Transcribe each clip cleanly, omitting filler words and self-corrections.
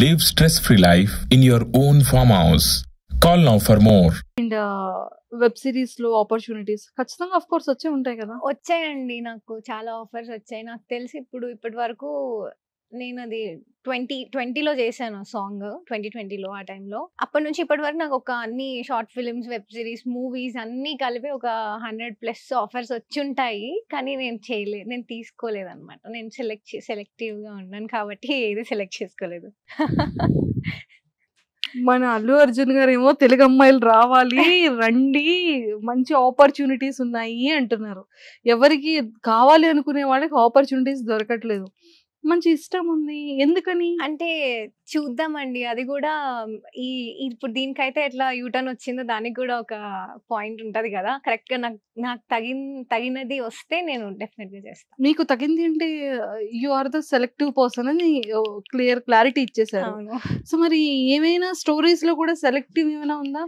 Live stress-free life in your own farmhouse. Call now for more. And web series లో opportunities ఖచ్చితంగా of course వచ్చే ఉంటాయి కదా. వచ్చాయండి. నాకు చాలా ఆఫర్స్ వచ్చాయి. నాకు తెలిసి ఇప్పటి వరకు నేను అది 2020లో చేశాను సాంగ్. 2020లో ఆ టైంలో. అప్పటి నుంచి ఇప్పటి వరకు నాకు ఒక అన్ని short films, web series, movies అన్నీ కలిపి ఒక 100+ ఆఫర్స్ వచ్చుంటాయి. కానీ నేను చేయలేదు. నేను తీసుకోలేదన్నమాట. నేను సెలెక్టివ్‌గా ఉన్నాను కాబట్టి ఏది సెలెక్ట్ చేసుకోలేదు. మన అల్లు అర్జున్ గారేమో తెలుగు అమ్మాయిలు రావాలి, రండి, మంచి ఆపర్చునిటీస్ ఉన్నాయి అంటున్నారు. ఎవరికి కావాలి అనుకునే వాళ్ళకి ఆపర్చునిటీస్ దొరకట్లేదు. మంచి ఇష్టం ఉంది, ఎందుకని అంటే చూద్దామండి. అది కూడా ఇప్పుడు దీనికైతే ఎట్లా యూటర్న్ వచ్చిందో దానికి కూడా ఒక పాయింట్ ఉంటది కదా. కరెక్ట్ గా నాకు తగినది వస్తే నేను డెఫినెట్ గా చేస్తాను. మీకు తగింది అంటే you are the selective person అని క్లారిటీ ఇచ్చేసారు. సో మరి ఏమైనా స్టోరీస్ లో కూడా సెలెక్టివ్ ఏమైనా ఉందా?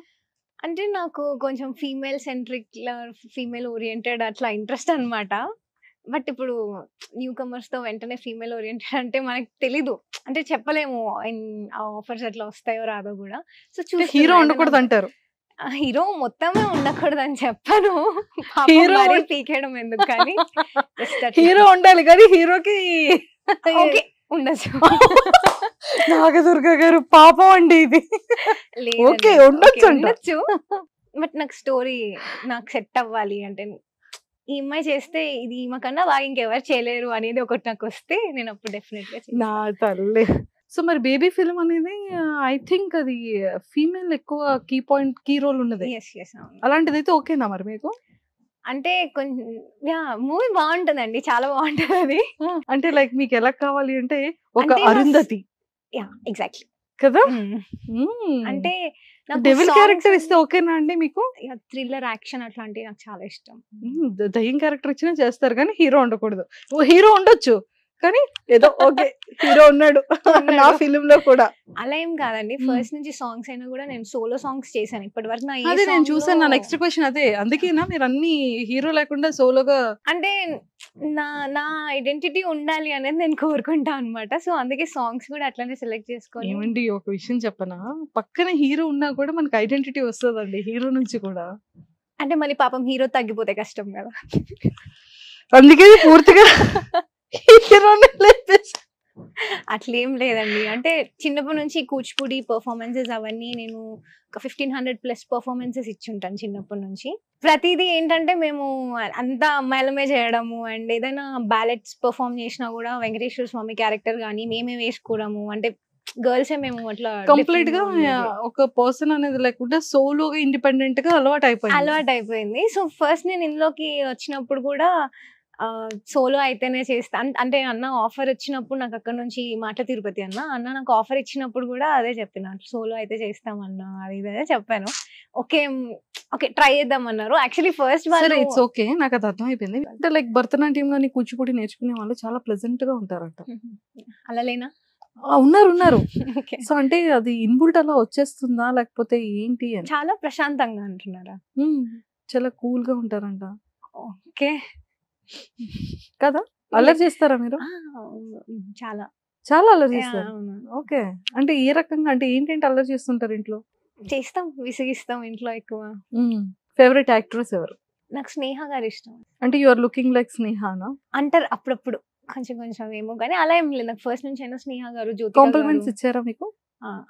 అంటే నాకు కొంచెం ఫీమేల్ సెంట్రిక్, ఫీమేల్ ఓరియంటెడ్ అట్లా ఇంట్రెస్ట్ అన్నమాట. బట్ ఇప్పుడు న్యూ కమర్స్ తో వెంటనే ఫీమేల్ ఓరియంటెడ్ అంటే మనకి తెలీదు, అంటే చెప్పలేము ఆఫర్స్ ఎట్లా వస్తాయో రాదో కూడా. సో హీరో ఉండకూడదు అంటారు. హీరో మొత్తమే ఉండకూడదు అని చెప్పను. హీరో పీకేయడం ఎందుకు కానీ హీరో ఉండాలి కానీ హీరోకి ఓకే ఉండొచ్చు. నాగదుర్గ గారు పాపం అండి ఇది. ఓకే ఉండొచ్చు. బట్ నాకు స్టోరీ నాకు సెట్ అవ్వాలి అంటే ఈ అమ్మాయి చేస్తే ఇది ఈమె కన్నా బాగా ఇంకెవరు చేయలేరు అనేది ఒకటి నాకు వస్తే నేను అప్పుడు డెఫినెట్ గా నా తల్లి. సో మరి బేబీ ఫిల్మ్ అనేది ఐ థింక్ అది ఫీమేల్ ఎక్కువ కీ రోల్ ఉన్నది. అలాంటిది అయితే ఓకేనా మరి మీకు? అంటే కొంచెం మూవీ బాగుంటుందండి, చాలా బాగుంటుంది అది. అంటే లైక్ మీకు ఎలా కావాలి అంటే ఒక అరుంధతి ఎగ్జాక్ట్లీ కదా. అంటే డెవిల్ క్యారెక్టర్ ఇస్తే ఓకేనా అండి మీకు? థ్రిల్లర్, యాక్షన్ అట్లాంటివి నాకు చాలా ఇష్టం. దయ్యం క్యారెక్టర్ ఇచ్చినా చేస్తారు కానీ హీరో ఉండకూడదు. హీరో ఉండొచ్చు కానీ ఏదో ఓకే హీరో ఉన్నాడు నా ఫిలిం లో కూడా. అలా ఏం కాదండి. ఫస్ట్ నుంచి సాంగ్స్ అయినా కూడా నేను సోలో సాంగ్స్ చేశాను ఇప్పటి వరకు. అదే నేను చూసాను. నా నెక్స్ట్ క్వశ్చన్ అదే. అందుకేనా మీరు అన్ని హీరో లేకుండా సోలోగా? అంటే నా ఐడెంటిటీ ఉండాలి అనేది నేను కోరుకుంటా అనమాట. సో అందుకే సాంగ్స్ కూడా అట్లానే సెలెక్ట్ చేసుకోవాలి. ఏమండి ఒక విషయం చెప్పనా, పక్కన హీరో ఉన్నా కూడా మనకి ఐడెంటిటీ వస్తుందండి హీరో నుంచి కూడా. అంటే మళ్ళీ పాపం హీరో తగ్గిపోతే కష్టం కదా. అందుకే పూర్తిగా అట్లేం లేదండి. అంటే చిన్నప్పటి నుంచి కూచిపూడి పర్ఫార్మెన్సెస్ అవన్నీ నేను ఒక 1500+ పర్ఫార్మెన్సెస్ ఇచ్చుంటాను చిన్నప్పటి నుంచి. ప్రతిదీ ఏంటంటే మేము అంతా అమ్మాయిలమే చేయడము. అండ్ ఏదైనా బ్యాలెట్స్ పర్ఫార్మ్ చేసినా కూడా వెంకటేశ్వర స్వామి క్యారెక్టర్ కానీ మేమే వేసుకోవడము. అంటే గర్ల్స్ మేము అట్లా కంప్లీట్ గా ఒక పర్సన్ అనేది లేకుండా సోలోగా ఇండిపెండెంట్ గా అలవాటు అయిపోయింది. సో ఫస్ట్ నేను ఇందులోకి వచ్చినప్పుడు కూడా సోలో అయితేనే చేస్తా అంటే అన్న ఆఫర్ వచ్చినప్పుడు నాకు అక్కడ నుంచి మాటల తిరుపతి అన్న నాకు ఆఫర్ ఇచ్చినప్పుడు కూడా అదే చెప్పిన, సోలో అయితే చేస్తామన్నా అది ఇదే చెప్పాను. ఓకే ట్రై చేద్దామన్నారు. యాక్చువల్లీ ఫస్ట్ ఇట్స్ ఓకే, నాకు అది అర్థం అయిపోయింది. అంటే లైక్ భరతనాట్యం కానీ కూచిపూడి నేర్చుకునే వాళ్ళు చాలా ప్లెజెంట్ గా ఉంటారంట. అలా లేనా? ఉన్నారు. సో అంటే అది ఇన్బుల్ట్ అలా వచ్చేస్తుందా లేకపోతే ఏంటి అని? చాలా ప్రశాంతంగా అంటున్నారా? చాలా కూల్ గా ఉంటారంట. ఓకే కదా. అల్లరి చేస్తారా మీరు? చాలా అల్లరి చేస్తారు. ఓకే అంటే ఏ రకంగా, అంటే ఏంటంటే అల్లరి చేస్తుంటారు ఇంట్లో? చేస్తాం, విసిగిస్తాం ఇంట్లో ఎక్కువ. ఫేవరెట్ యాక్ట్రెస్ ఎవరు? నాకు స్నేహ గారు ఇష్టం. అంటే యు ఆర్ లుకింగ్ లైక్ స్నేహానా అంటారు అప్పుడప్పుడు, కొంచెం ఏమో కానీ అలా ఏం లేదు. నాకు ఫస్ట్ నుంచి అయినా స్నేహ గారు, జ్యోతి కాంప్లిమెంట్స్ ఇచ్చారా మీకు?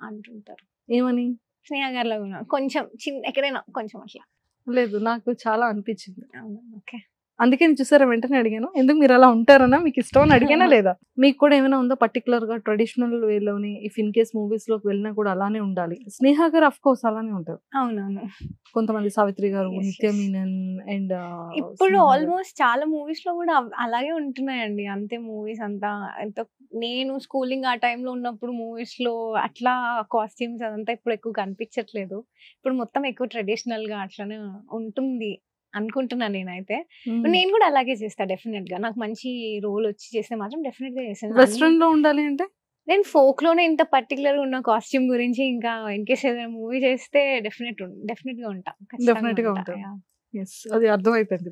అంటుంటారు. ఏమని? స్నేహ గారిలో కొంచెం ఎక్కడైనా కొంచెం అట్లా. లేదు నాకు చాలా అనిపించింది. ఓకే అందుకే నేను చూసారా వెంటనే అడిగాను, ఎందుకు మీరు అలా ఉంటారన్నా, మీకు ఇష్టం అని అడిగానా లేదా? మీకు కూడా ఏమైనా ఉందో పర్టికులర్ గా ట్రెడిషనల్ వేలోని ఇఫ్ ఇన్ కేస్ మూవీస్ లోకి వెళ్ళినా కూడా అలానే ఉండాలి? స్నేహ గారు అఫ్ కోర్స్ అలానే ఉంటారు. అవునవును. కొంతమంది సావిత్రి గారు, నిత్య మీనన్ అండ్ ఇప్పుడు ఆల్మోస్ట్ చాలా మూవీస్ లో కూడా అలాగే ఉంటున్నాయండి. అంతే మూవీస్ అంతా. నేను స్కూలింగ్ ఆ టైంలో ఉన్నప్పుడు మూవీస్ లో అట్లా కాస్ట్యూమ్స్ అదంతా ఇప్పుడు ఎక్కువ కనిపించట్లేదు. ఇప్పుడు మొత్తం ఎక్కువ ట్రెడిషనల్ గా అట్లానే ఉంటుంది అనుకుంటున్నా నేనైతే. నేను కూడా అలాగే చేస్తా డెఫినెట్ గా. నాకు మంచి రోల్ వచ్చి చేస్తే మాత్రం డెఫినెట్ గా చేస్తాను. వెస్ట్రన్ లో ఉండాలి అంటే నేను ఫోక్ లోనే ఇంత పర్టికులర్ ఉన్న కాస్ట్యూమ్ గురించి ఇంకా ఇన్కేస్ ఏదైనా మూవీ చేస్తే డెఫినెట్ గా ఉంటా. డెఫినెట్ గా ఉంటా. అది అర్థమైపోయింది.